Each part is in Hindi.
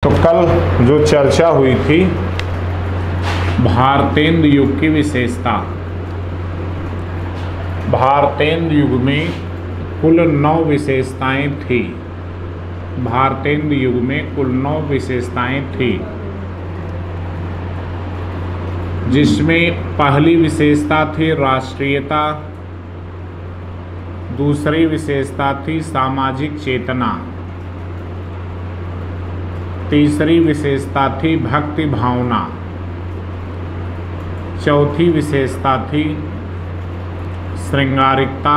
तो कल जो चर्चा हुई थी भारतेंदु युग की विशेषता। भारतेंदु युग में कुल 9 विशेषताएं थी। भारतेंदु युग में कुल 9 विशेषताएं थी, जिसमें पहली विशेषता थी राष्ट्रीयता, दूसरी विशेषता थी सामाजिक चेतना, तीसरी विशेषता थी भक्ति भावना, चौथी विशेषता थी श्रृंगारिकता,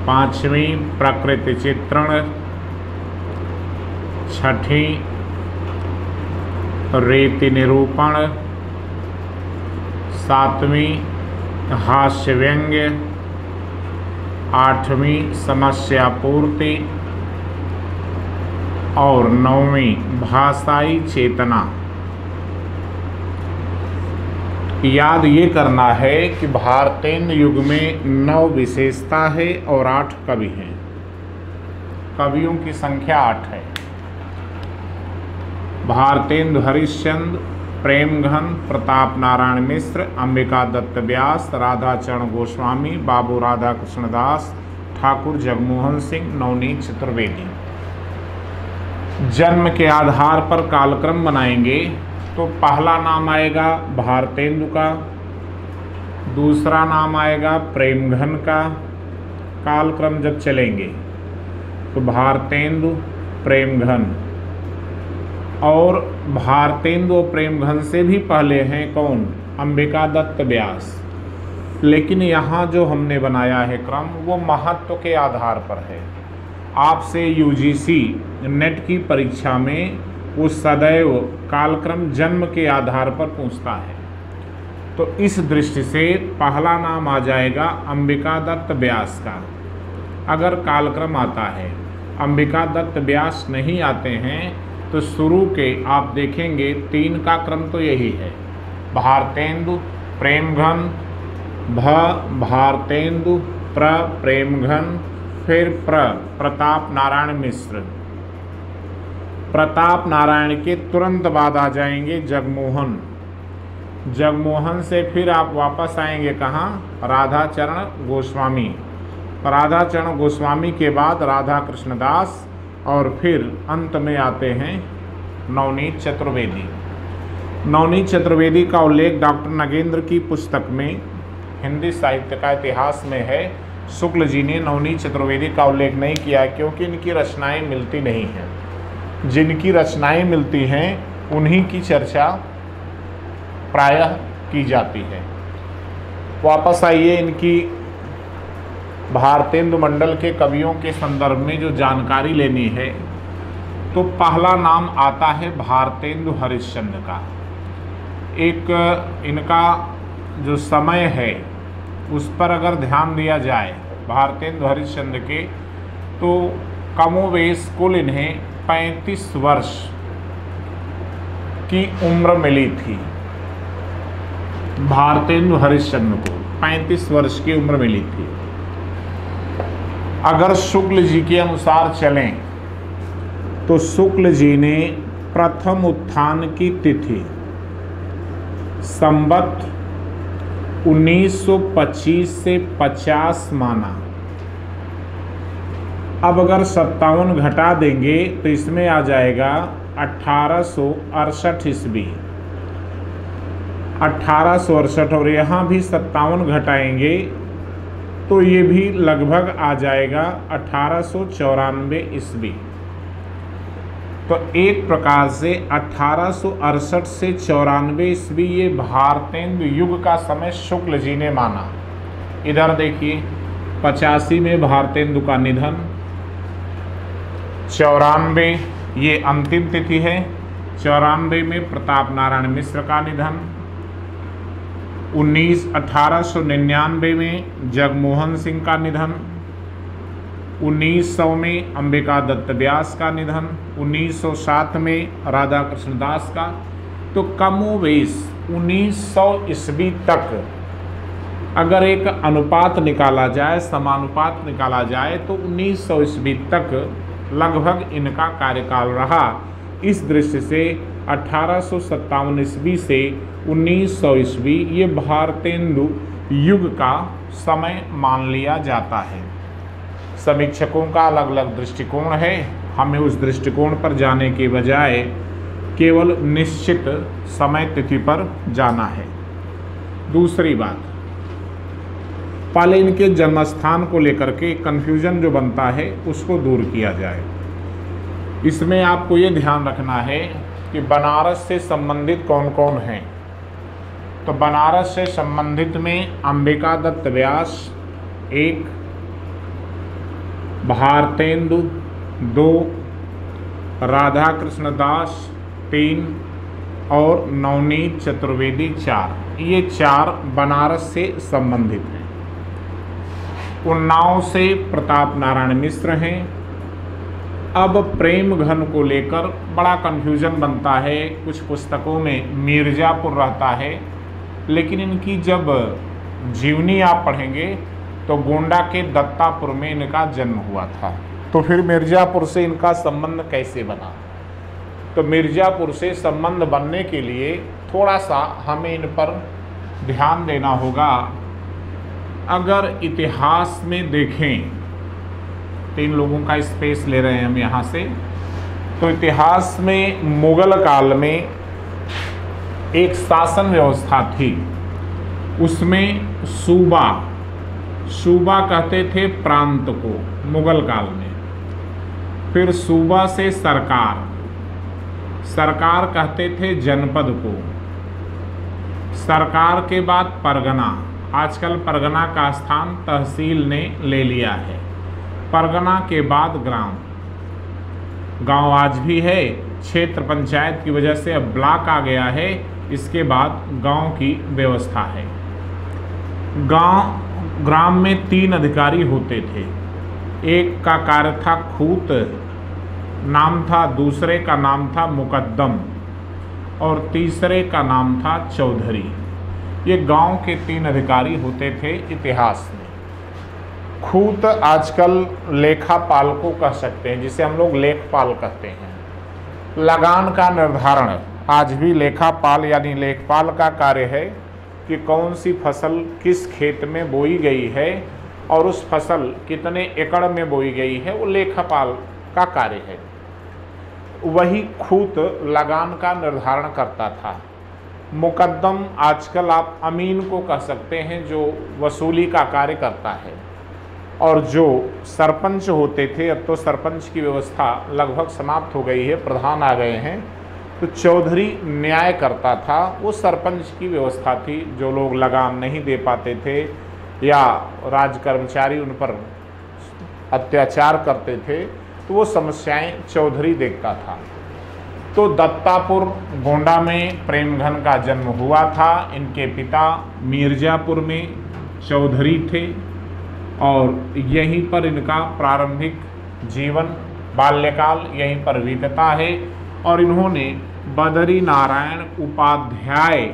पांचवी प्रकृति चित्रण, छठी रीति निरूपण, सातवीं हास्य व्यंग्य, आठवीं समस्या पूर्ति और 9वीं भाषाई चेतना। याद ये करना है कि भारतेंदु युग में 9 विशेषता है और 8 कवि हैं। कवियों की संख्या 8 है। भारतेंदु हरिश्चंद्र, प्रेमघन, प्रताप नारायण मिश्र, अंबिका दत्त व्यास, राधाचरण गोस्वामी, बाबू राधा कृष्ण दास, ठाकुर जगमोहन सिंह, नवनीत चतुर्वेदी। जन्म के आधार पर कालक्रम बनाएंगे तो पहला नाम आएगा भारतेंदु का, दूसरा नाम आएगा प्रेमघन का। कालक्रम जब चलेंगे तो भारतेंदु, प्रेमघन, और भारतेंदु और प्रेमघन से भी पहले हैं कौन? अंबिका दत्त व्यास। लेकिन यहाँ जो हमने बनाया है क्रम वो महत्व के आधार पर है। आपसे यूजीसी नेट की परीक्षा में वो सदैव कालक्रम जन्म के आधार पर पूछता है। तो इस दृष्टि से पहला नाम आ जाएगा अंबिका दत्त व्यास का, अगर कालक्रम आता है। अंबिका दत्त व्यास नहीं आते हैं तो शुरू के आप देखेंगे 3 का क्रम तो यही है, भारतेंदु, प्रेमघन, भारतेंदु, प्रेमघन, फिर प्रताप नारायण मिश्र। प्रताप नारायण के तुरंत बाद आ जाएंगे जगमोहन। जगमोहन से फिर आप वापस आएंगे कहाँ? राधाचरण गोस्वामी। राधाचरण गोस्वामी के बाद राधा कृष्ण दास, और फिर अंत में आते हैं नवनीत चतुर्वेदी। नवनीत चतुर्वेदी का उल्लेख डॉक्टर नगेंद्र की पुस्तक में हिंदी साहित्य का इतिहास में है। शुक्ल जी ने नवनीत चतुर्वेदी का उल्लेख नहीं किया क्योंकि इनकी रचनाएं मिलती नहीं हैं। जिनकी रचनाएं मिलती हैं उन्हीं की चर्चा प्रायः की जाती है। वापस आइए, इनकी भारतेंदु मंडल के कवियों के संदर्भ में जो जानकारी लेनी है तो पहला नाम आता है भारतेंदु हरिश्चंद्र का। एक इनका जो समय है उस पर अगर ध्यान दिया जाए भारतेंदु हरिश्चंद्र के, तो कमोवेश कुल इन्हें 35 वर्ष की उम्र मिली थी। भारतेंदु हरिश्चंद्र को 35 वर्ष की उम्र मिली थी। अगर शुक्ल जी के अनुसार चलें तो शुक्ल जी ने प्रथम उत्थान की तिथि संवत 1925 से 50 माना। अब अगर 57 घटा देंगे तो इसमें आ जाएगा 1868 ईस्वी। 1868 और यहाँ भी 57 घटाएंगे तो ये भी लगभग आ जाएगा 1894 ईस्वी। तो एक प्रकार से 1868 से 94 ईस्वी ये भारतेंदु युग का समय शुक्ल जी ने माना। इधर देखिए 85 में भारतेंदु का निधन, 94 ये अंतिम तिथि है, 94 में प्रताप नारायण मिश्र का निधन, 1899 में जगमोहन सिंह का निधन, 1900 में अंबिका दत्त व्यास का निधन, 1907 में राधा कृष्ण दास का। तो कमोवेश 1900 ईस्वी तक अगर एक अनुपात निकाला जाए, समानुपात निकाला जाए, तो 1900 ईस्वी तक लगभग इनका कार्यकाल रहा। इस दृष्टि से 1857 ईस्वी से 1900 ईस्वी ये भारतेंदु युग का समय मान लिया जाता है। समीक्षकों का अलग अलग दृष्टिकोण है, हमें उस दृष्टिकोण पर जाने के बजाय केवल निश्चित समय तिथि पर जाना है। दूसरी बात, पहले इनके जन्म स्थान को लेकर के कन्फ्यूजन जो बनता है उसको दूर किया जाए। इसमें आपको ये ध्यान रखना है कि बनारस से संबंधित कौन कौन हैं। तो बनारस से संबंधित में अंबिका दत्त व्यास 1, भारतेंदु 2, राधा कृष्ण दास 3 और नवनीत चतुर्वेदी 4। ये 4 बनारस से संबंधित हैं। उन्नाव से प्रताप नारायण मिश्र हैं। अब प्रेम घन को लेकर बड़ा कन्फ्यूजन बनता है। कुछ पुस्तकों में मिर्ज़ापुर रहता है, लेकिन इनकी जब जीवनी आप पढ़ेंगे तो गोंडा के दत्तापुर में इनका जन्म हुआ था। तो फिर मिर्ज़ापुर से इनका संबंध कैसे बना? तो मिर्ज़ापुर से संबंध बनने के लिए थोड़ा सा हमें इन पर ध्यान देना होगा। अगर इतिहास में देखें, 3 लोगों का स्पेस ले रहे हैं हम यहाँ से, तो इतिहास में मुगल काल में एक शासन व्यवस्था थी। उसमें सूबा कहते थे प्रांत को मुगल काल में। फिर सूबा से सरकार कहते थे जनपद को। सरकार के बाद परगना, आजकल परगना का स्थान तहसील ने ले लिया है। परगना के बाद गांव आज भी है, क्षेत्र पंचायत की वजह से अब ब्लॉक आ गया है। इसके बाद गांव की व्यवस्था है। ग्राम में 3 अधिकारी होते थे। एक का कार्य था खूत नाम था, दूसरे का नाम था मुकद्दम और तीसरे का नाम था चौधरी। ये गांव के 3 अधिकारी होते थे इतिहास में। खूत आजकल लेखापाल को कह सकते हैं, जिसे हम लोग लेखपाल कहते हैं। लगान का निर्धारण आज भी लेखापाल यानी लेखपाल का कार्य है कि कौन सी फसल किस खेत में बोई गई है और उस फसल कितने एकड़ में बोई गई है, वो लेखापाल का कार्य है। वही खूत लगान का निर्धारण करता था। मुकद्दम आजकल आप अमीन को कह सकते हैं, जो वसूली का कार्य करता है। और जो सरपंच होते थे, अब तो सरपंच की व्यवस्था लगभग समाप्त हो गई है, प्रधान आ गए हैं। तो चौधरी न्याय करता था। वो सरपंच की व्यवस्था थी। जो लोग लगान नहीं दे पाते थे या राज कर्मचारी उन पर अत्याचार करते थे, तो वो समस्याएं चौधरी देखता था। तो दत्तापुर गोंडा में प्रेमघन का जन्म हुआ था। इनके पिता मिर्ज़ापुर में चौधरी थे और यहीं पर इनका प्रारंभिक जीवन बाल्यकाल यहीं पर बीतता है। और इन्होंने बदरी नारायण उपाध्याय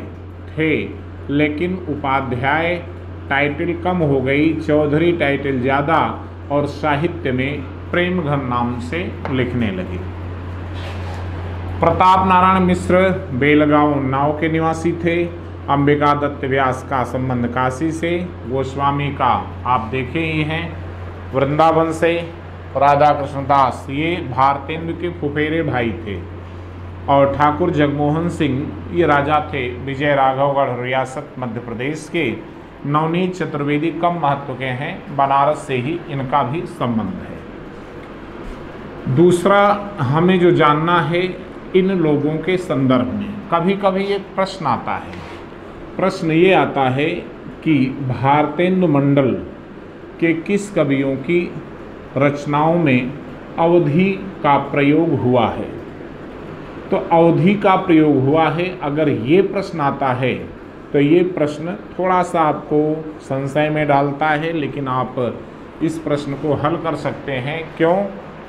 थे, लेकिन उपाध्याय टाइटल कम हो गई, चौधरी टाइटल ज़्यादा और साहित्य में प्रेमघन नाम से लिखने लगे। प्रताप नारायण मिश्र बेलगांव उन्नाव के निवासी थे। अंबिका दत्त व्यास का संबंध काशी से, गोस्वामी का आप देखे ही हैं वृंदावन से। राधा कृष्ण दास ये भारतेंदु के फुफेरे भाई थे। और ठाकुर जगमोहन सिंह ये राजा थे विजय राघवगढ़ रियासत मध्य प्रदेश के। नवनीत चतुर्वेदी कम महत्व के हैं, बनारस से ही इनका भी संबंध है। दूसरा हमें जो जानना है इन लोगों के संदर्भ में, कभी कभी एक प्रश्न आता है। प्रश्न ये आता है कि भारतेंदु मंडल के किस कवियों की रचनाओं में अवधि का प्रयोग हुआ है। तो अवधि का प्रयोग हुआ है, अगर ये प्रश्न आता है तो ये प्रश्न थोड़ा सा आपको संशय में डालता है, लेकिन आप इस प्रश्न को हल कर सकते हैं। क्यों?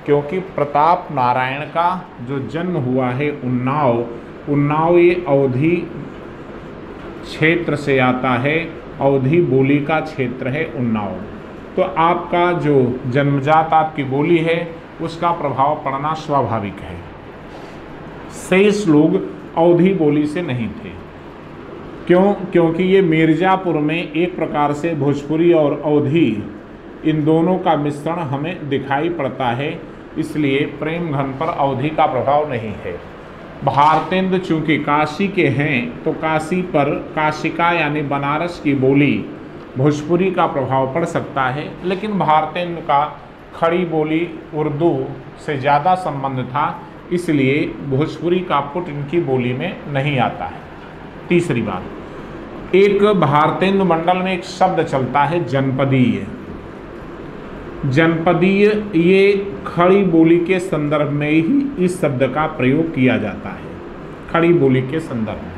क्योंकि प्रताप नारायण का जो जन्म हुआ है उन्नाव ये अवधि क्षेत्र से आता है, अवधि बोली का क्षेत्र है उन्नाव। तो आपका जो जन्मजात आपकी बोली है उसका प्रभाव पड़ना स्वाभाविक है। शेष लोग अवधी बोली से नहीं थे। क्यों? क्योंकि ये मिर्ज़ापुर में एक प्रकार से भोजपुरी और अवधी इन दोनों का मिश्रण हमें दिखाई पड़ता है, इसलिए प्रेमघन पर अवधी का प्रभाव नहीं है। भारतेंदु चूँकि काशी के हैं तो काशी पर काशिका यानी बनारस की बोली भोजपुरी का प्रभाव पड़ सकता है, लेकिन भारतेंदु का खड़ी बोली उर्दू से ज़्यादा संबंध था, इसलिए भोजपुरी का पुट इनकी बोली में नहीं आता है। तीसरी बात, एक भारतेंदु मंडल में एक शब्द चलता है जनपदीय। जनपदीय ये खड़ी बोली के संदर्भ में ही इस शब्द का प्रयोग किया जाता है, खड़ी बोली के संदर्भ में।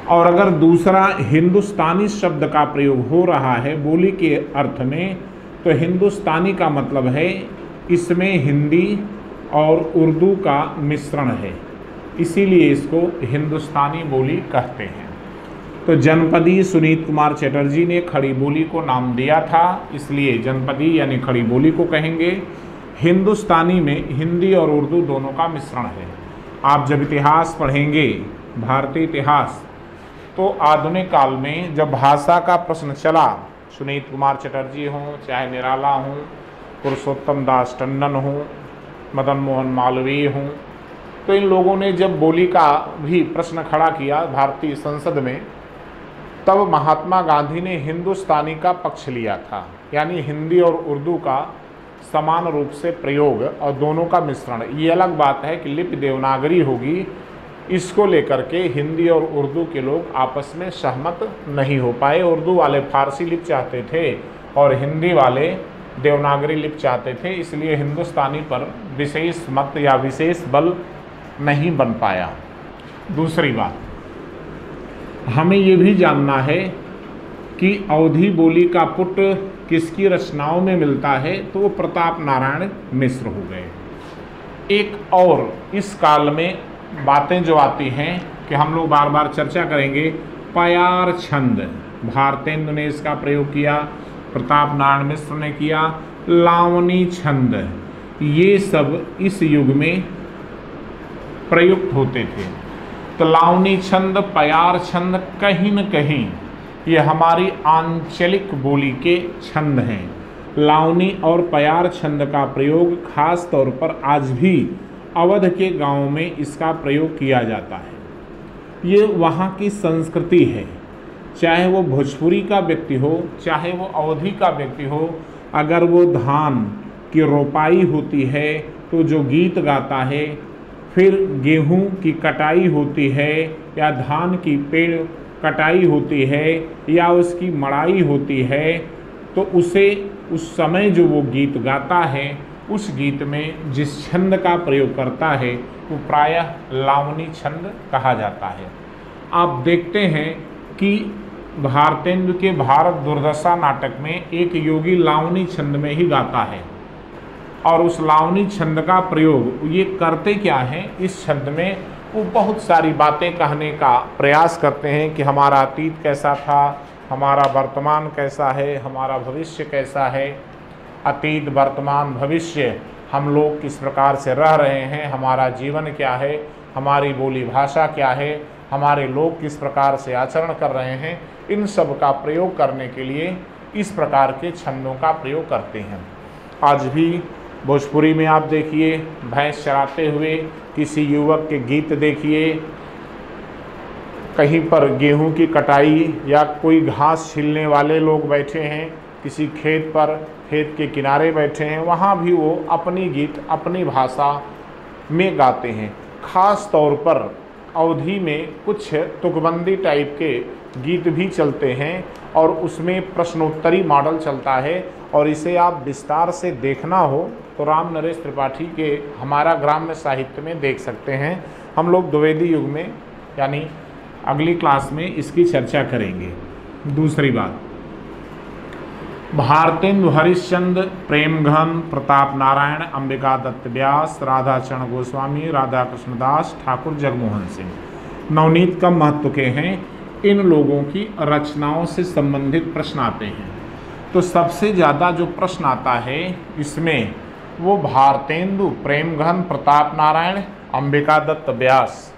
और अगर दूसरा हिंदुस्तानी शब्द का प्रयोग हो रहा है बोली के अर्थ में, तो हिंदुस्तानी का मतलब है इसमें हिंदी और उर्दू का मिश्रण है, इसीलिए इसको हिंदुस्तानी बोली कहते हैं। तो जनपदी सुनीत कुमार चटर्जी ने खड़ी बोली को नाम दिया था, इसलिए जनपदी यानी खड़ी बोली को कहेंगे। हिंदुस्तानी में हिंदी और उर्दू दोनों का मिश्रण है। आप जब इतिहास पढ़ेंगे, भारतीय इतिहास, तो आधुनिक काल में जब भाषा का प्रश्न चला, सुनीत कुमार चटर्जी हों, चाहे निराला हों, पुरुषोत्तम दास टंडन हों, मदन मोहन मालवीय हों, तो इन लोगों ने जब बोली का भी प्रश्न खड़ा किया भारतीय संसद में, तब महात्मा गांधी ने हिंदुस्तानी का पक्ष लिया था, यानी हिंदी और उर्दू का समान रूप से प्रयोग और दोनों का मिश्रण। ये अलग बात है कि लिपि देवनागरी होगी, इसको लेकर के हिंदी और उर्दू के लोग आपस में सहमत नहीं हो पाए। उर्दू वाले फारसी लिपि चाहते थे और हिंदी वाले देवनागरी लिपि चाहते थे, इसलिए हिंदुस्तानी पर विशेष मत या विशेष बल नहीं बन पाया। दूसरी बात, हमें ये भी जानना है कि अवधी बोली का पुट किसकी रचनाओं में मिलता है, तो वो प्रताप नारायण मिश्र हो गए। एक और इस काल में बातें जो आती हैं कि हम लोग बार बार चर्चा करेंगे, प्यार छंद, भारतेंदु ने इसका प्रयोग किया, प्रताप नारायण मिश्र ने किया। लावनी छंद, ये सब इस युग में प्रयुक्त होते थे। तो लावनी छंद, प्यार छंद कहीं न कहीं ये हमारी आंचलिक बोली के छंद हैं। लावनी और प्यार छंद का प्रयोग खास तौर पर आज भी अवध के गांवों में इसका प्रयोग किया जाता है। ये वहाँ की संस्कृति है, चाहे वो भोजपुरी का व्यक्ति हो, चाहे वो अवधी का व्यक्ति हो। अगर वो धान की रोपाई होती है तो जो गीत गाता है, फिर गेहूं की कटाई होती है या धान की पेड़ कटाई होती है या उसकी मड़ाई होती है, तो उसे उस समय जो वो गीत गाता है, उस गीत में जिस छंद का प्रयोग करता है वो प्रायः लावनी छंद कहा जाता है। आप देखते हैं कि भारतेंदु के भारत दुर्दशा नाटक में एक योगी लावनी छंद में ही गाता है, और उस लावनी छंद का प्रयोग ये करते क्या हैं, इस छंद में वो बहुत सारी बातें कहने का प्रयास करते हैं कि हमारा अतीत कैसा था, हमारा वर्तमान कैसा है, हमारा भविष्य कैसा है, अतीत वर्तमान भविष्य हम लोग किस प्रकार से रह रहे हैं, हमारा जीवन क्या है, हमारी बोली भाषा क्या है, हमारे लोग किस प्रकार से आचरण कर रहे हैं। इन सब का प्रयोग करने के लिए इस प्रकार के छंदों का प्रयोग करते हैं। आज भी भोजपुरी में आप देखिए, भैंस चराते हुए किसी युवक के गीत देखिए, कहीं पर गेहूं की कटाई या कोई घास छीलने वाले लोग बैठे हैं, किसी खेत पर, खेत के किनारे बैठे हैं, वहाँ भी वो अपनी गीत अपनी भाषा में गाते हैं। ख़ास तौर पर अवधी में कुछ तुकबंदी टाइप के गीत भी चलते हैं और उसमें प्रश्नोत्तरी मॉडल चलता है, और इसे आप विस्तार से देखना हो तो राम नरेश त्रिपाठी के हमारा ग्राम्य साहित्य में देख सकते हैं। हम लोग द्विवेदी युग में यानी अगली क्लास में इसकी चर्चा करेंगे। दूसरी बात, भारतेंदु हरिश्चंद्र, प्रेमघन, प्रताप नारायण, अंबिका दत्त व्यास, राधाचरण गोस्वामी, राधा कृष्णदास, ठाकुर जगमोहन सिंह नवनीत कम महत्व के हैं। इन लोगों की रचनाओं से संबंधित प्रश्न आते हैं। तो सबसे ज़्यादा जो प्रश्न आता है इसमें वो भारतेंदु, प्रेमघन, प्रताप नारायण, अंबिका दत्त व्यास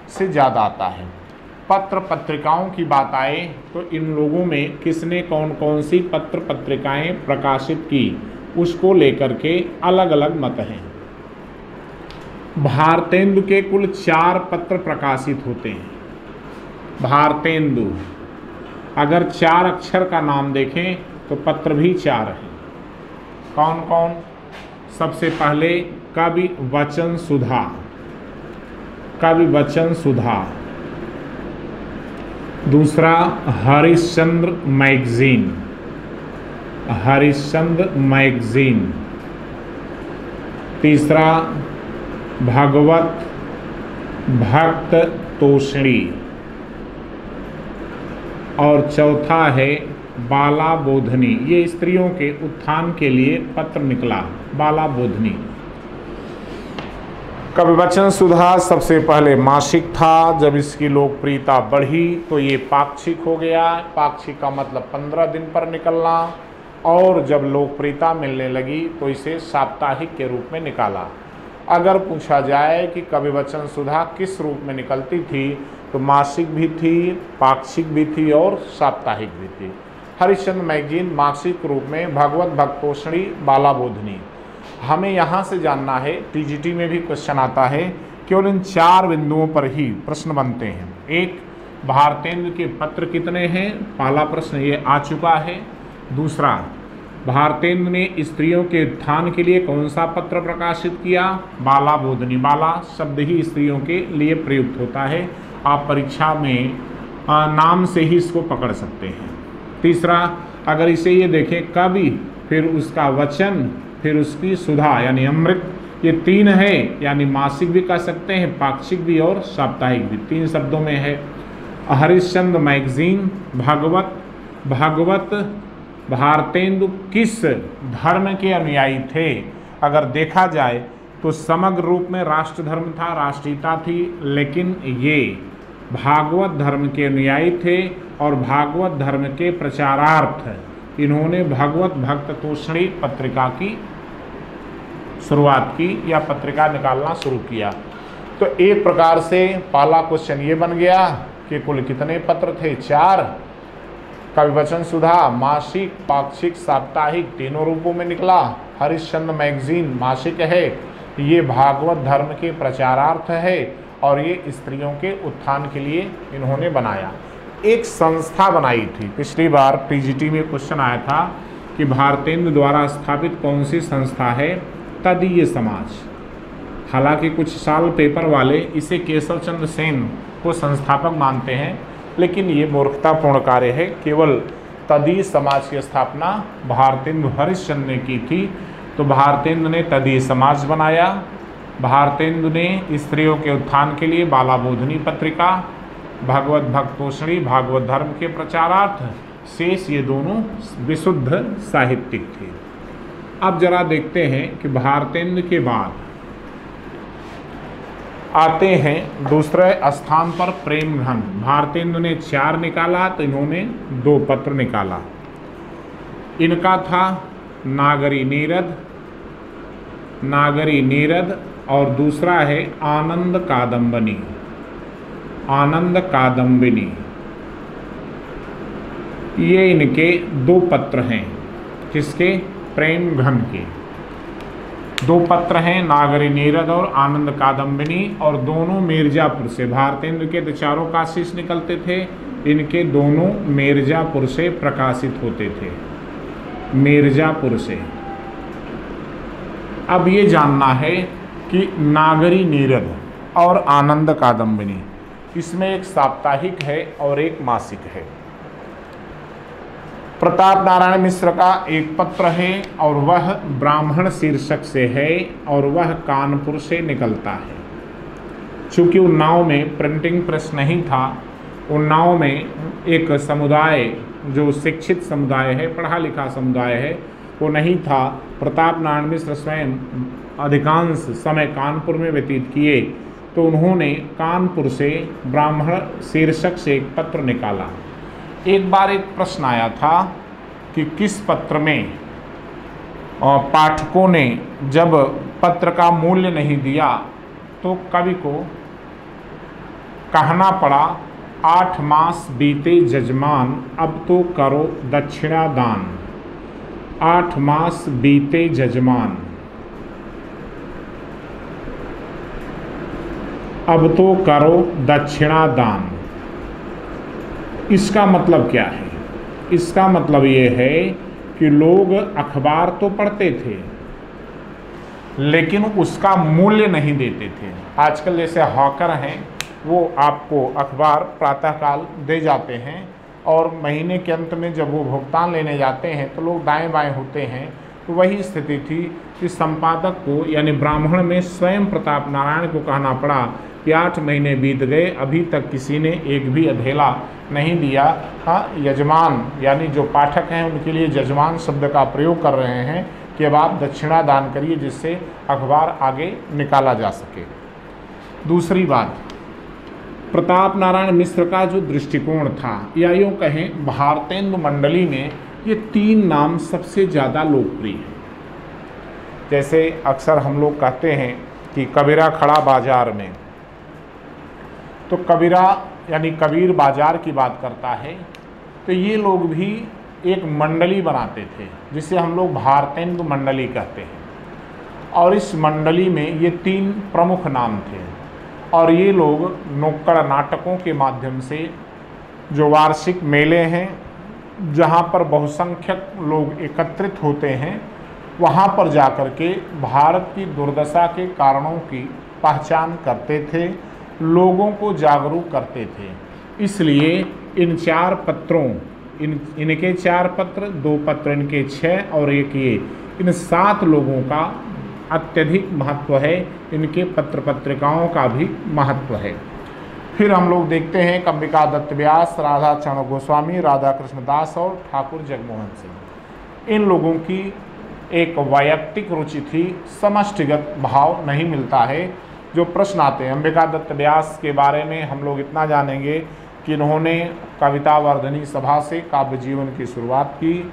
से ज़्यादा आता है। पत्र पत्रिकाओं की बात आए तो इन लोगों में किसने कौन कौन सी पत्र पत्रिकाएं प्रकाशित की, उसको लेकर के अलग अलग मत हैं। भारतेंदु के कुल 4 पत्र प्रकाशित होते हैं। भारतेंदु, अगर 4 अक्षर का नाम देखें तो पत्र भी 4 हैं। कौन कौन? सबसे पहले कवि वचन सुधा, कवि वचन सुधा। दूसरा हरिश्चंद्र मैगजीन, हरिश्चंद्र मैगजीन। तीसरा भगवत भक्त तोषणी। और चौथा है बाला बोधनी। ये स्त्रियों के उत्थान के लिए पत्र निकला, बाला बोधनी। कवि वचन सुधा सबसे पहले मासिक था, जब इसकी लोकप्रियता बढ़ी तो ये पाक्षिक हो गया। पाक्षिक का मतलब 15 दिन पर निकलना, और जब लोकप्रियता मिलने लगी तो इसे साप्ताहिक के रूप में निकाला। अगर पूछा जाए कि कवि वचन सुधा किस रूप में निकलती थी, तो मासिक भी थी, पाक्षिक भी थी और साप्ताहिक भी थी। हरिश्चंद्र मैगजीन मासिक रूप में, भगवत भक्तोषणी, बाला बोधनी। हमें यहाँ से जानना है, टीजीटी में भी क्वेश्चन आता है, केवल इन 4 बिंदुओं पर ही प्रश्न बनते हैं। एक, भारतेंदु के पत्र कितने हैं? पहला प्रश्न ये आ चुका है। दूसरा, भारतेंदु ने स्त्रियों के उत्थान के लिए कौन सा पत्र प्रकाशित किया? बाला बोधनी। बाला शब्द ही स्त्रियों के लिए प्रयुक्त होता है, आप परीक्षा में नाम से ही इसको पकड़ सकते हैं। तीसरा, अगर इसे ये देखें, कवि, फिर उसका वचन, फिर उसकी सुधा यानी अमृत, ये 3 है, यानी मासिक भी कह सकते हैं, पाक्षिक भी और साप्ताहिक भी, 3 शब्दों में है। हरिश्चंद्र मैगजीन, भगवत भारतेंदु किस धर्म के अनुयायी थे? अगर देखा जाए तो समग्र रूप में राष्ट्र धर्म था, राष्ट्रीयता थी, लेकिन ये भागवत धर्म के अनुयायी थे और भागवत धर्म के प्रचारार्थ इन्होंने भगवत भक्त तोषणी पत्रिका की शुरुआत की या पत्रिका निकालना शुरू किया। तो एक प्रकार से पहला क्वेश्चन ये बन गया कि कुल कितने पत्र थे? 4। कवि वचन सुधा मासिक, पाक्षिक, साप्ताहिक तीनों रूपों में निकला। हरिश्चंद्र मैगजीन मासिक है, ये भागवत धर्म के प्रचारार्थ है और ये स्त्रियों के उत्थान के लिए इन्होंने बनाया। एक संस्था बनाई थी, पिछली बार पीजीटी में क्वेश्चन आया था कि भारतेंदु द्वारा स्थापित कौन सी संस्था है? तदीय समाज। हालांकि कुछ साल पेपर वाले इसे केशव चंद्र सेन को संस्थापक मानते हैं, लेकिन ये मूर्खतापूर्ण कार्य है। केवल तदीय समाज की स्थापना भारतेंदु हरिश्चंद्र ने की थी। तो भारतेंदु ने तदीय समाज बनाया। भारतेंदु ने स्त्रियों के उत्थान के लिए बाला बोधनी पत्रिका, भगवत भक्तोषणी भागवत धर्म के प्रचारार्थ, शेष ये दोनों विशुद्ध साहित्यिक थे। अब जरा देखते हैं कि भारतेंदु के बाद आते हैं दूसरे स्थान पर प्रेमघन। भारतेंदु ने 4 निकाला तो इन्होंने 2 पत्र निकाला। इनका था नागरी नीरद और दूसरा है आनंद कादम्बिनी। ये इनके 2 पत्र हैं। किसके? प्रेमघन के 2 पत्र हैं, नागरी नीरद और आनंद कादम्बिनी, और दोनों मिर्जापुर से। भारतेंदु के तो चारों काशी निकलते थे, इनके दोनों मिर्जापुर से प्रकाशित होते थे, मिर्जापुर से। अब ये जानना है कि नागरी नीरद और आनंद कादम्बिनी, इसमें एक साप्ताहिक है और एक मासिक है। प्रताप नारायण मिश्र का एक पत्र है और वह ब्राह्मण शीर्षक से है और वह कानपुर से निकलता है। चूँकि उन्नाव में प्रिंटिंग प्रेस नहीं था, उन्नाव में एक समुदाय जो शिक्षित समुदाय है, पढ़ा लिखा समुदाय है, वो नहीं था। प्रताप नारायण मिश्र स्वयं अधिकांश समय कानपुर में व्यतीत किए, तो उन्होंने कानपुर से ब्राह्मण शीर्षक से एक पत्र निकाला। एक बार एक प्रश्न आया था कि किस पत्र में पाठकों ने जब पत्र का मूल्य नहीं दिया तो कवि को कहना पड़ा, 8 मास बीते जजमान, अब तो करो दक्षिणा दान। 8 मास बीते जजमान, अब तो करो दक्षिणा दान। इसका मतलब क्या है? इसका मतलब ये है कि लोग अखबार तो पढ़ते थे लेकिन उसका मूल्य नहीं देते थे। आजकल जैसे हॉकर हैं, वो आपको अखबार प्रातःकाल दे जाते हैं और महीने के अंत में जब वो भुगतान लेने जाते हैं तो लोग दाएं बाएं होते हैं। तो वही स्थिति थी कि संपादक को यानी ब्राह्मण में स्वयं प्रताप नारायण को कहना पड़ा कि 8 महीने बीत गए, अभी तक किसी ने एक भी अधेला नहीं दिया। हाँ, यजमान यानी जो पाठक हैं उनके लिए यजमान शब्द का प्रयोग कर रहे हैं कि अब आप दक्षिणा दान करिए जिससे अखबार आगे निकाला जा सके। दूसरी बात, प्रताप नारायण मिश्र का जो दृष्टिकोण था, या यूँ कहें भारतेंदु मंडली में ये 3 नाम सबसे ज़्यादा लोकप्रिय हैं। जैसे अक्सर हम लोग कहते हैं कि कबीरा खड़ा बाजार में, तो कबीरा यानी कबीर बाजार की बात करता है। तो ये लोग भी एक मंडली बनाते थे जिसे हम लोग भारतेंदु मंडली कहते हैं। और इस मंडली में ये 3 प्रमुख नाम थे और ये लोग नुक्कड़ नाटकों के माध्यम से जो वार्षिक मेले हैं जहाँ पर बहुसंख्यक लोग एकत्रित होते हैं, वहाँ पर जाकर के भारत की दुर्दशा के कारणों की पहचान करते थे, लोगों को जागरूक करते थे। इसलिए इन 4 पत्रों, इनके 4 पत्र, 2 पत्र इनके 6 और एक ये, इन 7 लोगों का अत्यधिक महत्व है। इनके पत्र पत्रिकाओं का भी महत्व है। फिर हम लोग देखते हैं अंबिका दत्त व्यास, राधा चरण गोस्वामी, राधा कृष्ण दास और ठाकुर जगमोहन सिंह। इन लोगों की एक वैयक्तिक रुचि थी, समष्टिगत भाव नहीं मिलता है। जो प्रश्न आते हैं, अंबिका दत्त व्यास के बारे में हम लोग इतना जानेंगे कि इन्होंने कविता वर्धनी सभा से काव्य जीवन की शुरुआत की,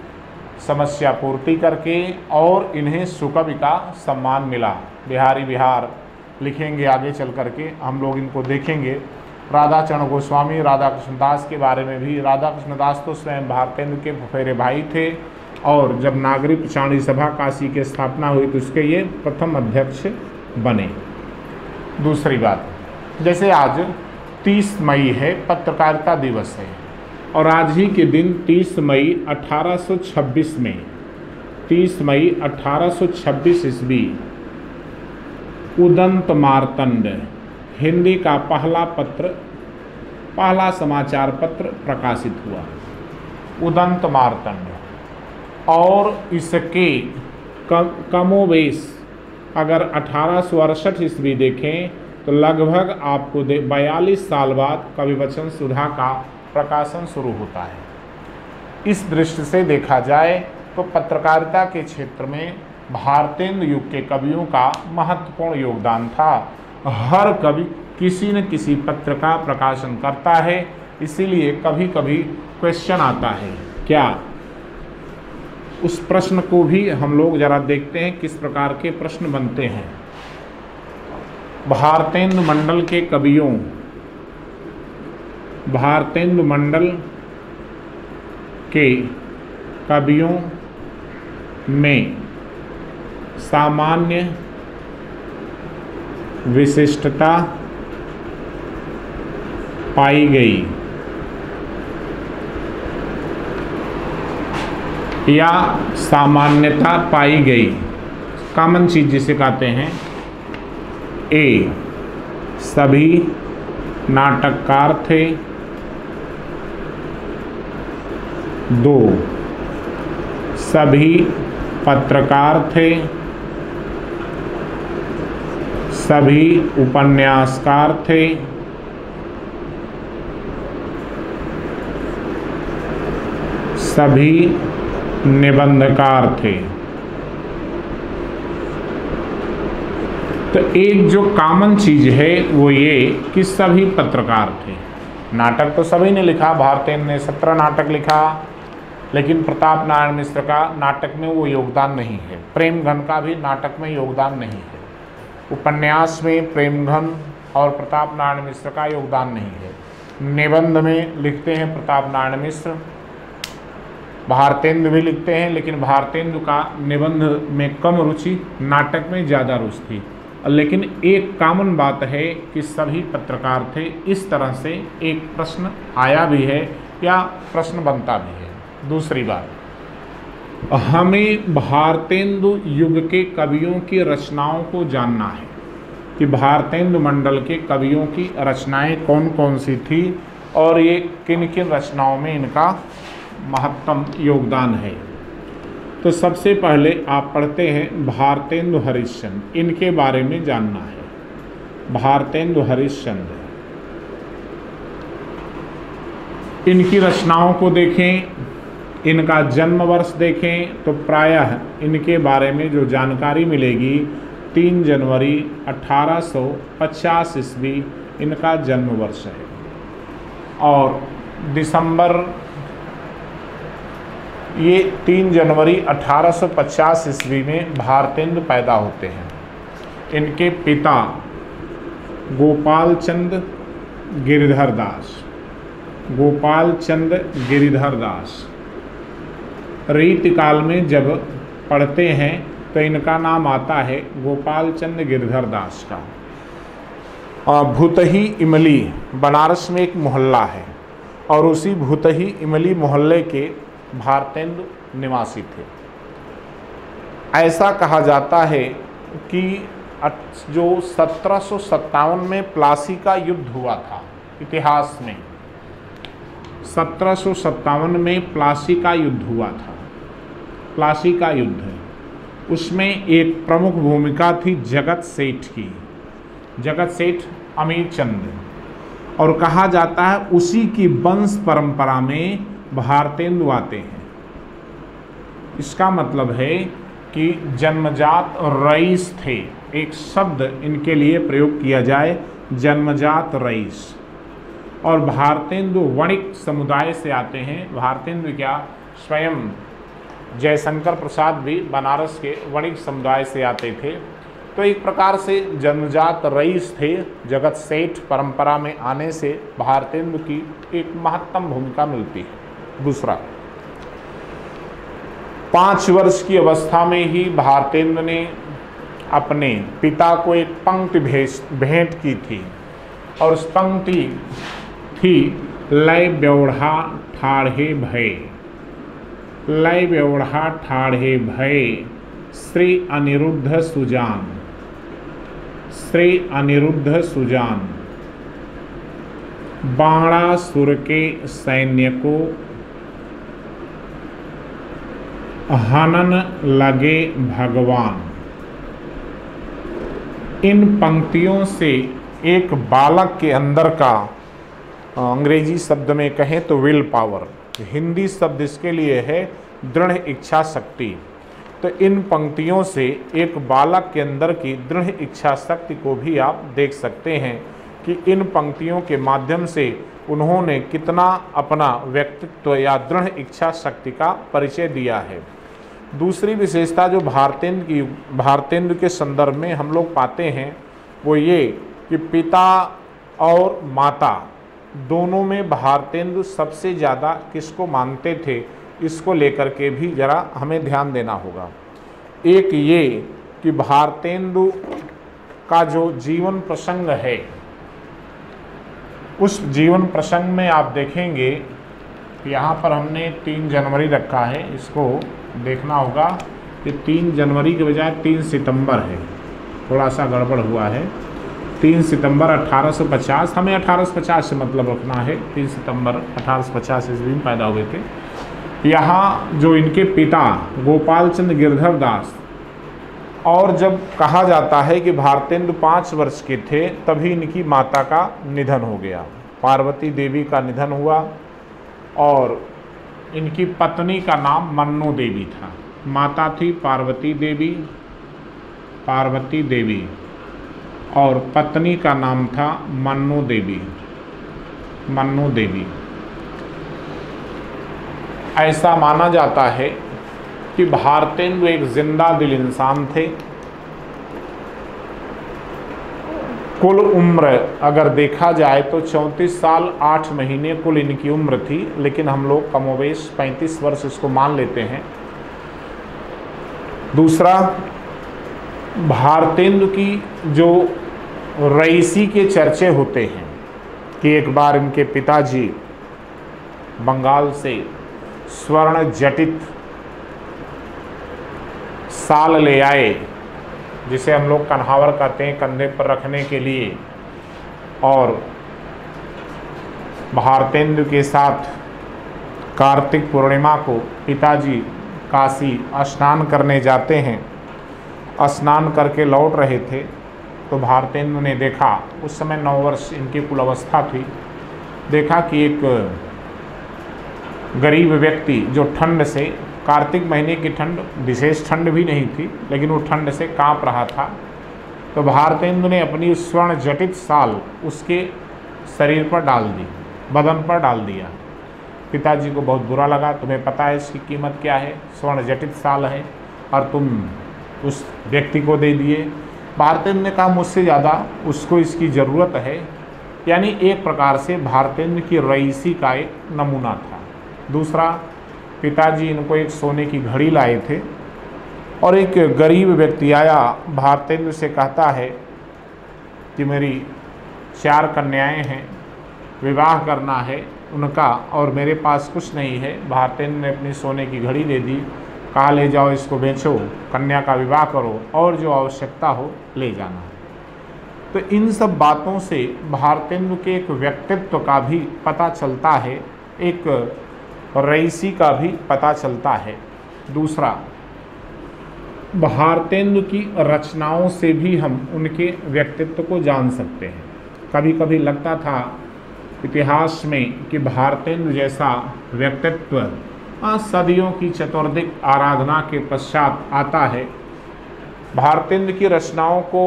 समस्या पूर्ति करके, और इन्हें सुकवि का सम्मान मिला। बिहारी बिहार लिखेंगे आगे चल करके, हम लोग इनको देखेंगे। राधा चरण गोस्वामी, राधा कृष्ण दास के बारे में भी, राधा कृष्ण दास तो स्वयं भारतेंदु के फुफेरे भाई थे और जब नागरिक प्रचारणी सभा काशी की स्थापना हुई तो उसके ये प्रथम अध्यक्ष बने। दूसरी बात, जैसे आज 30 मई है, पत्रकारिता दिवस है, और आज ही के दिन 30 मई 1826 में, 30 मई 1826 ईस्वी उदंत मार्तंड हिंदी का पहला समाचार पत्र प्रकाशित हुआ, उदंत मार्तंड। और इसके कमोवेश अगर 1868 ईस्वी देखें तो लगभग आपको 42 साल बाद कविवचन सुधा का प्रकाशन शुरू होता है। इस दृष्टि से देखा जाए तो पत्रकारिता के क्षेत्र में भारतेंदु युग के कवियों का महत्वपूर्ण योगदान था। हर कवि किसी न किसी पत्र का प्रकाशन करता है, इसीलिए कभी कभी क्वेश्चन आता है। क्या उस प्रश्न को भी हम लोग जरा देखते हैं किस प्रकार के प्रश्न बनते हैं। भारतेंदु मंडल के कवियों, भारतेंदु मंडल के कवियों में सामान्य विशिष्टता पाई गई या सामान्यता पाई गई। कॉमन चीज जिसे कहते हैं, ए सभी नाटककार थे, 2 सभी पत्रकार थे, सभी उपन्यासकार थे, सभी निबंधकार थे। तो एक जो कॉमन चीज है वो ये कि सभी पत्रकार थे। नाटक तो सभी ने लिखा, भारतेंदु ने 17 नाटक लिखा, लेकिन प्रताप नारायण मिश्र का नाटक में वो योगदान नहीं है। प्रेमघन का भी नाटक में योगदान नहीं है। उपन्यास में प्रेमघन और प्रताप नारायण मिश्र का योगदान नहीं है। निबंध में लिखते हैं प्रताप नारायण मिश्र, भारतेंदु भी लिखते हैं, लेकिन भारतेंदु का निबंध में कम रुचि, नाटक में ज़्यादा रुचि थी। लेकिन एक कॉमन बात है कि सभी पत्रकार थे। इस तरह से एक प्रश्न आया भी है या प्रश्न बनता भी है। दूसरी बात, हमें भारतेंदु युग के कवियों की रचनाओं को जानना है कि भारतेंदु मंडल के कवियों की रचनाएं कौन कौन सी थी और ये किन किन रचनाओं में इनका महत्तम योगदान है। तो सबसे पहले आप पढ़ते हैं भारतेंदु हरिश्चंद्र, इनके बारे में जानना है। भारतेंदु हरिश्चंद्र, इनकी रचनाओं को देखें, इनका जन्म वर्ष देखें तो प्रायः इनके बारे में जो जानकारी मिलेगी 3 जनवरी 1850 ईस्वी इनका जन्म वर्ष है और दिसंबर, ये 3 जनवरी 1850 ईस्वी में भारतेंदु पैदा होते हैं। इनके पिता गोपाल चंद गिरिधर दास, गोपाल चंद गिरिधर दास रीतिकाल में जब पढ़ते हैं तो इनका नाम आता है गोपाल चंद गिरिधर दास का। भूतही इमली बनारस में एक मोहल्ला है और उसी भूतही इमली मोहल्ले के भारतेंदु निवासी थे। ऐसा कहा जाता है कि जो 1757 में प्लासी का युद्ध हुआ था, इतिहास में 1757 में प्लासी का युद्ध हुआ था। प्लासी का युद्ध, उसमें एक प्रमुख भूमिका थी जगत सेठ की, जगत सेठ अमीर चंद, और कहा जाता है उसी की वंश परंपरा में भारतेंदु आते हैं। इसका मतलब है कि जन्मजात रईस थे, एक शब्द इनके लिए प्रयोग किया जाए, जन्मजात रईस। और भारतेंदु वणिक समुदाय से आते हैं। भारतेंदु क्या, स्वयं जयशंकर प्रसाद भी बनारस के वणिक समुदाय से आते थे। तो एक प्रकार से जन्मजात रईस थे। जगत सेठ परंपरा में आने से भारतेंदु की एक महत्तम भूमिका मिलती है। दूसरा, 5 वर्ष की अवस्था में ही भारतेंदु ने अपने पिता को एक पंक्ति भेंट की थी और उस पंक्ति थी लय ब्यौढ़ा ठाढ़े भय, लय ब्यौढ़ा ठाढ़े भय श्री अनिरुद्ध सुजान, श्री अनिरुद्ध सुजान बाणासुर के सैन्य को हनन लगे भगवान। इन पंक्तियों से एक बालक के अंदर का, अंग्रेजी शब्द में कहें तो विल पावर, हिंदी शब्द इसके लिए है दृढ़ इच्छा शक्ति। तो इन पंक्तियों से एक बालक के अंदर की दृढ़ इच्छा शक्ति को भी आप देख सकते हैं कि इन पंक्तियों के माध्यम से उन्होंने कितना अपना व्यक्तित्व या दृढ़ इच्छा शक्ति का परिचय दिया है। दूसरी विशेषता जो भारतेंदु के संदर्भ में हम लोग पाते हैं वो ये कि पिता और माता दोनों में भारतेंदु सबसे ज़्यादा किसको मानते थे, इसको लेकर के भी जरा हमें ध्यान देना होगा। एक ये कि भारतेंदु का जो जीवन प्रसंग है, उस जीवन प्रसंग में आप देखेंगे यहाँ पर हमने 3 जनवरी रखा है, इसको देखना होगा कि 3 जनवरी के बजाय 3 सितंबर है, थोड़ा सा गड़बड़ हुआ है। 3 सितंबर 1850, हमें 1850 से मतलब रखना है। 3 सितंबर 1850 ईस्वी में पैदा हुए थे। यहाँ जो इनके पिता गोपाल चंद गिरधर दास, और जब कहा जाता है कि भारतेंदु 5 वर्ष के थे तभी इनकी माता का निधन हो गया, पार्वती देवी का निधन हुआ और इनकी पत्नी का नाम मन्नू देवी था। माता थी पार्वती देवी, पार्वती देवी, और पत्नी का नाम था मन्नू देवी, मन्नू देवी। ऐसा माना जाता है कि भारतेंदु एक जिंदा दिल इंसान थे। कुल उम्र अगर देखा जाए तो 34 साल 8 महीने कुल इनकी उम्र थी, लेकिन हम लोग कमोवेश 35 वर्ष इसको मान लेते हैं। दूसरा, भारतेंदु की जो रईसी के चर्चे होते हैं कि एक बार इनके पिताजी बंगाल से स्वर्ण जटित साल ले आए, जिसे हम लोग कन्हावर कहते हैं, कंधे पर रखने के लिए, और भारतेंदु के साथ कार्तिक पूर्णिमा को पिताजी काशी स्नान करने जाते हैं। स्नान करके लौट रहे थे तो भारतेंदु ने देखा, उस समय 9 वर्ष इनकी कुल अवस्था थी, देखा कि एक गरीब व्यक्ति जो ठंड से, कार्तिक महीने की ठंड विशेष ठंड भी नहीं थी, लेकिन वो ठंड से कांप रहा था। तो भारतेंदु ने अपनी स्वर्ण जटित साल उसके शरीर पर डाल दी, बदन पर डाल दिया। पिताजी को बहुत बुरा लगा, तुम्हें पता है इसकी कीमत क्या है, स्वर्ण जटित साल है और तुम उस व्यक्ति को दे दिए। भारतेंदु ने कहा मुझसे ज़्यादा उसको इसकी ज़रूरत है। यानी एक प्रकार से भारतेंदु की रईसी का एक नमूना था। दूसरा, पिताजी इनको एक सोने की घड़ी लाए थे और एक गरीब व्यक्ति आया, भारतेंदु से कहता है कि मेरी 4 कन्याएं हैं, विवाह करना है उनका और मेरे पास कुछ नहीं है। भारतेंदु ने अपनी सोने की घड़ी दे दी, कहा ले जाओ इसको बेचो, कन्या का विवाह करो और जो आवश्यकता हो ले जाना। तो इन सब बातों से भारतेंदु के एक व्यक्तित्व का भी पता चलता है, एक रईसी का भी पता चलता है। दूसरा, भारतेंदु की रचनाओं से भी हम उनके व्यक्तित्व को जान सकते हैं। कभी कभी लगता था इतिहास में कि भारतेंदु जैसा व्यक्तित्व सदियों की चतुर्दिक आराधना के पश्चात आता है। भारतेंदु की रचनाओं को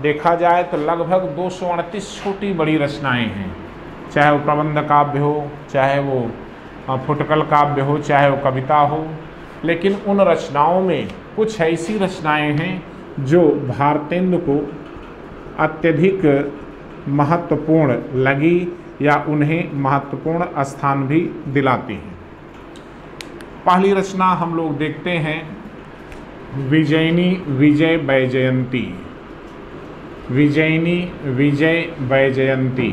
देखा जाए तो लगभग 238 छोटी बड़ी रचनाएं हैं, चाहे वो प्रबंध काव्य हो, चाहे वो फुटकल काव्य हो, चाहे वो कविता हो। लेकिन उन रचनाओं में कुछ ऐसी रचनाएं हैं जो भारतेंदु को अत्यधिक महत्वपूर्ण लगी या उन्हें महत्वपूर्ण स्थान भी दिलाती हैं। पहली रचना हम लोग देखते हैं विजयिनी विजय वैजयंती। विजयिनी विजय वैजयंती।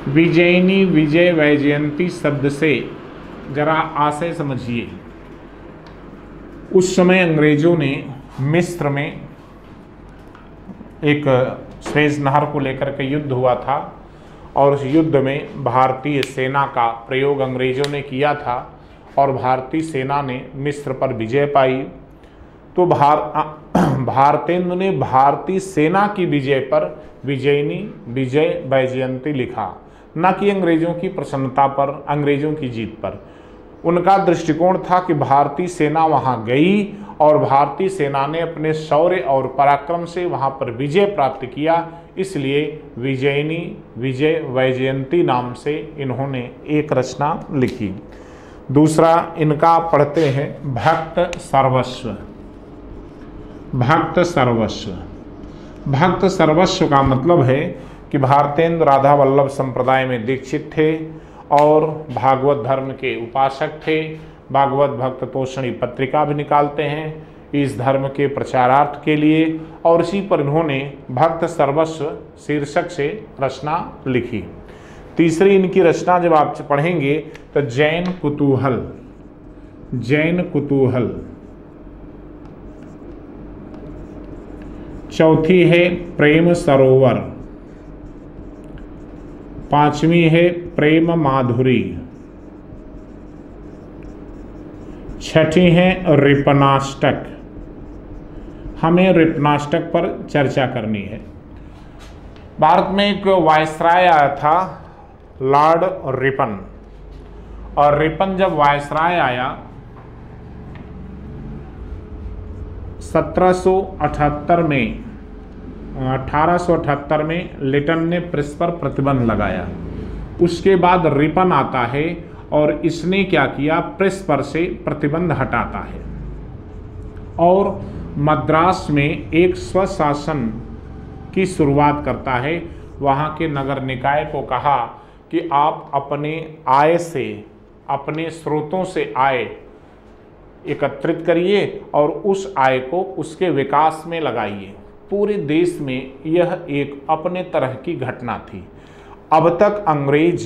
विजयिनी विजय वैजयंती शब्द से जरा आशय समझिए। उस समय अंग्रेजों ने मिस्र में एक स्वेज नहर को लेकर के युद्ध हुआ था और उस युद्ध में भारतीय सेना का प्रयोग अंग्रेजों ने किया था और भारतीय सेना ने मिस्र पर विजय पाई। तो भारतेंदु ने भारतीय सेना की विजय पर विजयिनी विजय वैजयंती लिखा, न कि अंग्रेजों की प्रसन्नता पर, अंग्रेजों की जीत पर। उनका दृष्टिकोण था कि भारतीय सेना वहां गई और भारतीय सेना ने अपने शौर्य और पराक्रम से वहां पर विजय प्राप्त किया, इसलिए विजयिनी विजय वैजयंती नाम से इन्होंने एक रचना लिखी। दूसरा इनका पढ़ते हैं भक्त सर्वस्व। भक्त सर्वस्व। भक्त सर्वस्व का मतलब है कि भारतेंदु राधा वल्लभ संप्रदाय में दीक्षित थे और भागवत धर्म के उपासक थे। भागवत भक्त तोषणी पत्रिका भी निकालते हैं इस धर्म के प्रचारार्थ के लिए, और इसी पर इन्होंने भक्त सर्वस्व शीर्षक से रचना लिखी। तीसरी इनकी रचना जब आप पढ़ेंगे तो जैन कुतूहल। जैन कुतूहल। चौथी है प्रेम सरोवर। पांचवी है प्रेम माधुरी। छठी है रिपनाष्टक। हमें रिपनाष्टक पर चर्चा करनी है। भारत में एक वायसराय आया था लॉर्ड रिपन, और रिपन जब वायसराय आया 1778 में 1878 में लिटन ने प्रेस पर प्रतिबंध लगाया। उसके बाद रिपन आता है और इसने क्या किया, प्रेस पर से प्रतिबंध हटाता है और मद्रास में एक स्वशासन की शुरुआत करता है। वहाँ के नगर निकाय को कहा कि आप अपने आय से, अपने स्रोतों से आय एकत्रित करिए और उस आय को उसके विकास में लगाइए। पूरे देश में यह एक अपने तरह की घटना थी। अब तक अंग्रेज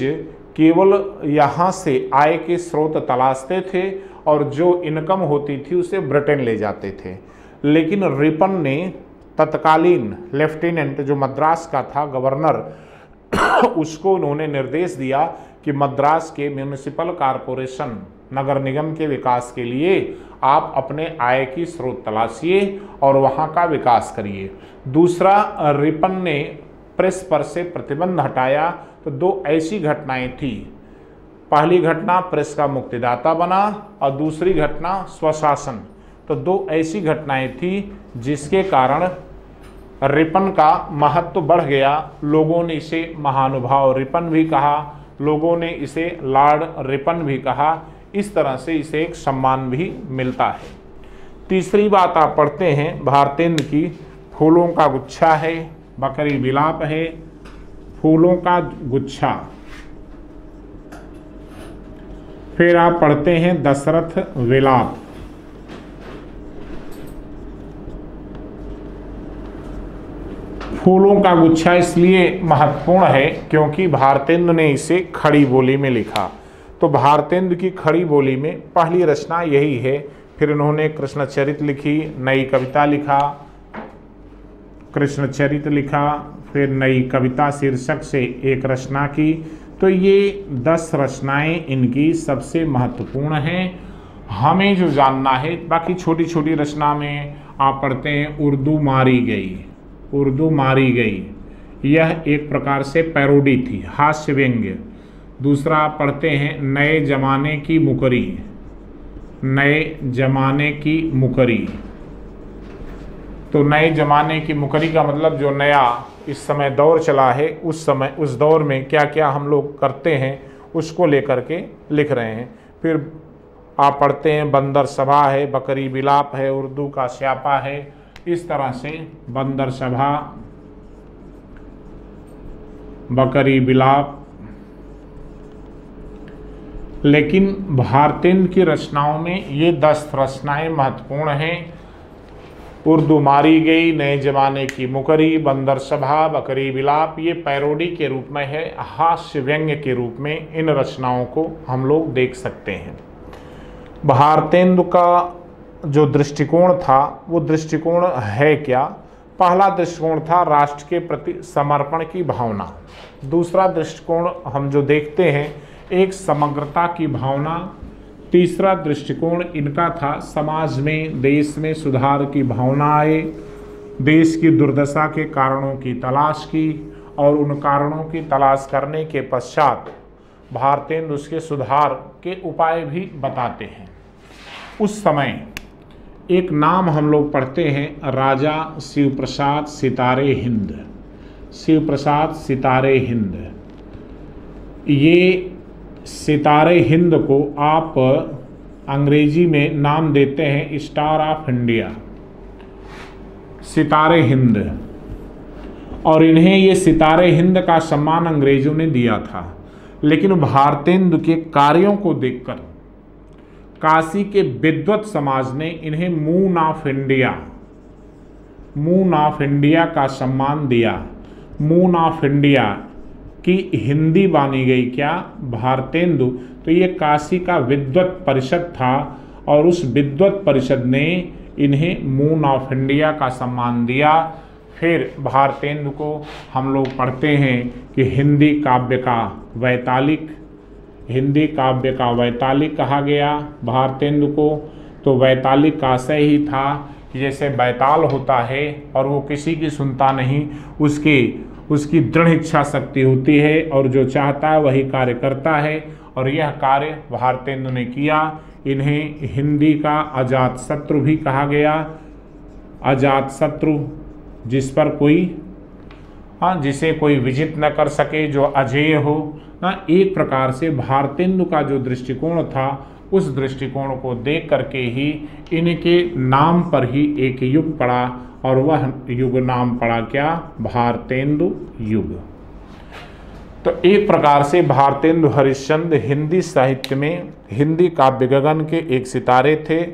केवल यहाँ से आय के स्रोत तलाशते थे और जो इनकम होती थी उसे ब्रिटेन ले जाते थे, लेकिन रिपन ने तत्कालीन लेफ्टिनेंट जो मद्रास का था गवर्नर उसको उन्होंने निर्देश दिया कि मद्रास के म्यूनिसिपल कॉरपोरेशन नगर निगम के विकास के लिए आप अपने आय की स्रोत तलाशिए और वहाँ का विकास करिए। दूसरा, रिपन ने प्रेस पर से प्रतिबंध हटाया। तो दो ऐसी घटनाएं थी, पहली घटना प्रेस का मुक्तिदाता बना और दूसरी घटना स्वशासन। तो दो ऐसी घटनाएं थी जिसके कारण रिपन का महत्व बढ़ गया। लोगों ने इसे महानुभाव रिपन भी कहा, लोगों ने इसे लॉर्ड रिपन भी कहा। इस तरह से इसे एक सम्मान भी मिलता है। तीसरी बात आप पढ़ते हैं भारतेंदु की, फूलों का गुच्छा है, बकरी विलाप है, फूलों का गुच्छा। फिर आप पढ़ते हैं दशरथ विलाप। फूलों का गुच्छा इसलिए महत्वपूर्ण है क्योंकि भारतेंदु ने इसे खड़ी बोली में लिखा। तो भारतेंदु की खड़ी बोली में पहली रचना यही है। फिर इन्होंने कृष्णचरित लिखी, नई कविता लिखा, कृष्णचरित लिखा, फिर नई कविता शीर्षक से एक रचना की। तो ये 10 रचनाएं इनकी सबसे महत्वपूर्ण हैं। हमें जो जानना है, बाकी छोटी छोटी रचना में आप पढ़ते हैं उर्दू मारी गई, उर्दू मारी गई, यह एक प्रकार से पैरोडी थी, हास्य व्यंग्य। दूसरा आप पढ़ते हैं नए जमाने की मुकरी, नए जमाने की मुकरी। तो नए जमाने की मुकरी का मतलब जो नया इस समय दौर चला है, उस समय उस दौर में क्या क्या हम लोग करते हैं उसको लेकर के लिख रहे हैं। फिर आप पढ़ते हैं बंदर सभा है, बकरी विलाप है, उर्दू का स्यापा है। इस तरह से बंदर सभा, बकरी विलाप। लेकिन भारतेंदु की रचनाओं में ये 10 रचनाएं महत्वपूर्ण हैं। उर्दू मारी गई, नए जमाने की मुकरी, बंदर सभा, बकरी विलाप, ये पैरोडी के रूप में है, हास्य व्यंग्य के रूप में इन रचनाओं को हम लोग देख सकते हैं। भारतेंदु का जो दृष्टिकोण था वो दृष्टिकोण है क्या? पहला दृष्टिकोण था राष्ट्र के प्रति समर्पण की भावना। दूसरा दृष्टिकोण हम जो देखते हैं एक समग्रता की भावना। तीसरा दृष्टिकोण इनका था समाज में, देश में सुधार की भावना आए, देश की दुर्दशा के कारणों की तलाश की और उन कारणों की तलाश करने के पश्चात भारतेंदु उसके सुधार के उपाय भी बताते हैं। उस समय एक नाम हम लोग पढ़ते हैं राजा शिवप्रसाद सितारे हिंद, शिवप्रसाद सितारे हिंद। ये सितारे हिंद को आप अंग्रेजी में नाम देते हैं स्टार ऑफ इंडिया, सितारे हिंद। और इन्हें ये सितारे हिंद का सम्मान अंग्रेजों ने दिया था। लेकिन भारतेंदु के कार्यों को देखकर काशी के विद्वत समाज ने इन्हें moon of India, moon of India का सम्मान दिया। मून ऑफ इंडिया की हिंदी बानी गई क्या? भारतेंदु। तो ये काशी का विद्वत परिषद था और उस विद्वत परिषद ने इन्हें मून ऑफ इंडिया का सम्मान दिया। फिर भारतेंदु को हम लोग पढ़ते हैं कि हिंदी काव्य का वैतालिक, हिंदी काव्य का वैतालिक कहा गया भारतेंदु को। तो वैतालिक का आशय ही था कि जैसे बैताल होता है और वो किसी की सुनता नहीं, उसकी दृढ़ इच्छा शक्ति होती है और जो चाहता है वही कार्य करता है। और यह कार्य भारतेंदु ने किया। इन्हें हिंदी का अजात शत्रु भी कहा गया। अजात शत्रु जिस पर कोई हाँ, जिसे कोई विजित न कर सके, जो अजेय हो। हाँ, एक प्रकार से भारतेंदु का जो दृष्टिकोण था उस दृष्टिकोण को देख करके ही इनके नाम पर ही एक युग पड़ा, और वह युग नाम पड़ा क्या? भारतेंदु युग। तो एक प्रकार से भारतेंदु हरिश्चंद्र हिंदी साहित्य में, हिंदी काव्य गगन के एक सितारे थे।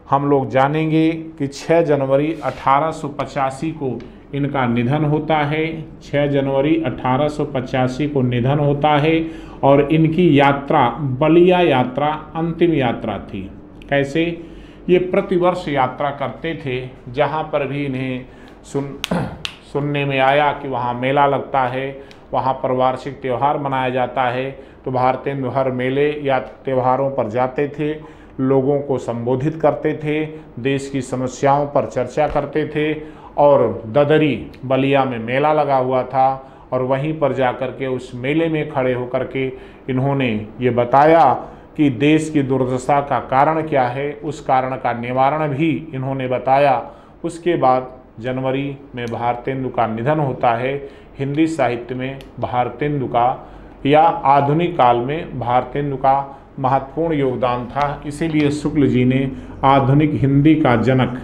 हम लोग जानेंगे कि 6 जनवरी 1885 को इनका निधन होता है। 6 जनवरी 1885 को निधन होता है, और इनकी यात्रा बलिया यात्रा अंतिम यात्रा थी। कैसे? ये प्रतिवर्ष यात्रा करते थे। जहाँ पर भी इन्हें सुनने में आया कि वहाँ मेला लगता है, वहाँ पर वार्षिक त्यौहार मनाया जाता है, तो भारतेंदु हर मेले या त्योहारों पर जाते थे, लोगों को संबोधित करते थे, देश की समस्याओं पर चर्चा करते थे। और ददरी बलिया में मेला लगा हुआ था, और वहीं पर जाकर के उस मेले में खड़े होकर के इन्होंने ये बताया कि देश की दुर्दशा का कारण क्या है, उस कारण का निवारण भी इन्होंने बताया। उसके बाद जनवरी में भारतेंदु का निधन होता है। हिंदी साहित्य में भारतेंदु का या आधुनिक काल में भारतेंदु का महत्वपूर्ण योगदान था। इसीलिए शुक्ल जी ने आधुनिक हिंदी का जनक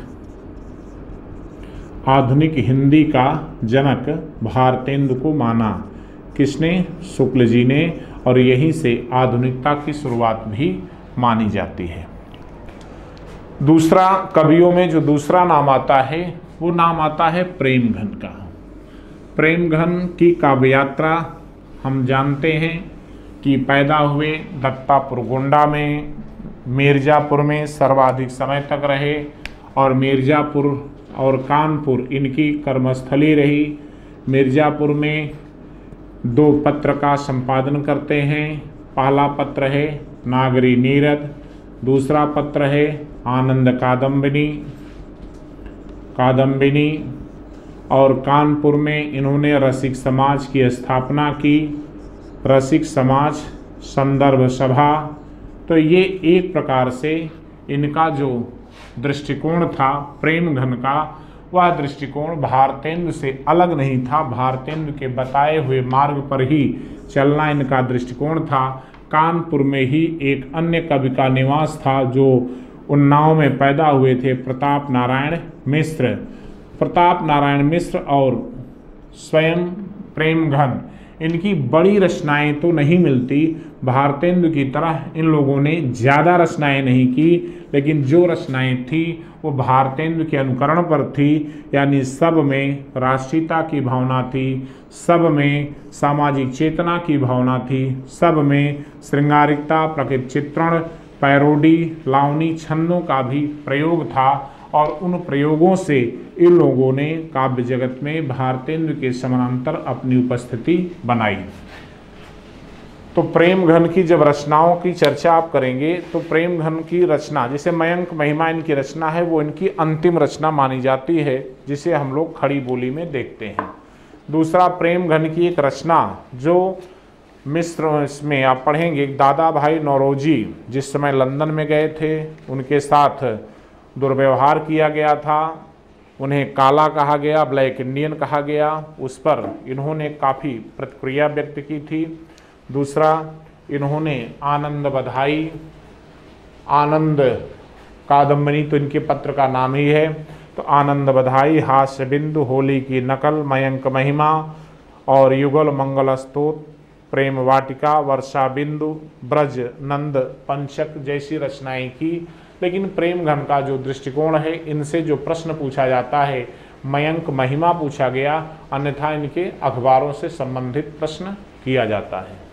भारतेंदु को माना। किसने? शुक्ल जी ने। और यहीं से आधुनिकता की शुरुआत भी मानी जाती है। दूसरा, कवियों में जो दूसरा नाम आता है वो नाम आता है प्रेमघन का। प्रेमघन की काव्य यात्रा हम जानते हैं कि पैदा हुए दत्तापुर गोंडा में, मिर्ज़ापुर में सर्वाधिक समय तक रहे, और मिर्ज़ापुर और कानपुर इनकी कर्मस्थली रही। मिर्ज़ापुर में 2 पत्र का संपादन करते हैं। पहला पत्र है नागरी नीरद, दूसरा पत्र है आनंद कादम्बिनी। और कानपुर में इन्होंने रसिक समाज की स्थापना की, रसिक समाज संदर्भ सभा। तो ये एक प्रकार से इनका जो दृष्टिकोण था प्रेमघन का, वह दृष्टिकोण भारतेंदु से अलग नहीं था। भारतेंदु के बताए हुए मार्ग पर ही चलना इनका दृष्टिकोण था। कानपुर में ही एक अन्य कवि का निवास था जो उन्नाव में पैदा हुए थे, प्रताप नारायण मिश्र। प्रताप नारायण मिश्र और स्वयं प्रेमघन, इनकी बड़ी रचनाएं तो नहीं मिलती। भारतेंदु की तरह इन लोगों ने ज़्यादा रचनाएं नहीं की, लेकिन जो रचनाएं थी वो भारतेंदु के अनुकरण पर थी। यानी सब में राष्ट्रीयता की भावना थी, सब में सामाजिक चेतना की भावना थी, सब में श्रृंगारिकता, प्रकृति चित्रण, पैरोडी, लावनी, छंदों का भी प्रयोग था। और उन प्रयोगों से इन लोगों ने काव्य जगत में भारतेंदु के समानांतर अपनी उपस्थिति बनाई। तो प्रेमघन की जब रचनाओं की चर्चा आप करेंगे तो प्रेमघन की रचना, जैसे मयंक महिमा इनकी रचना है, वो इनकी अंतिम रचना मानी जाती है, जिसे हम लोग खड़ी बोली में देखते हैं। दूसरा, प्रेमघन की एक रचना जो मिस्र में आप पढ़ेंगे, दादा भाई नौरोजी जिस समय लंदन में गए थे, उनके साथ दुर्व्यवहार किया गया था, उन्हें काला कहा गया, ब्लैक इंडियन कहा गया, उस पर इन्होंने काफ़ी प्रतिक्रिया व्यक्त की थी। दूसरा, इन्होंने आनंद बधाई, आनंद कादम्बिनी तो इनके पत्र का नाम ही है, तो आनंद बधाई, हास्य बिंदु, होली की नकल, मयंक महिमा और युगल मंगल स्तोत्र, प्रेम वाटिका, वर्षा बिंदु, ब्रज नंद पंचक जैसी रचनाएं की। लेकिन प्रेमघन का जो दृष्टिकोण है, इनसे जो प्रश्न पूछा जाता है, मयंक महिमा पूछा गया, अन्यथा इनके अखबारों से संबंधित प्रश्न किया जाता है।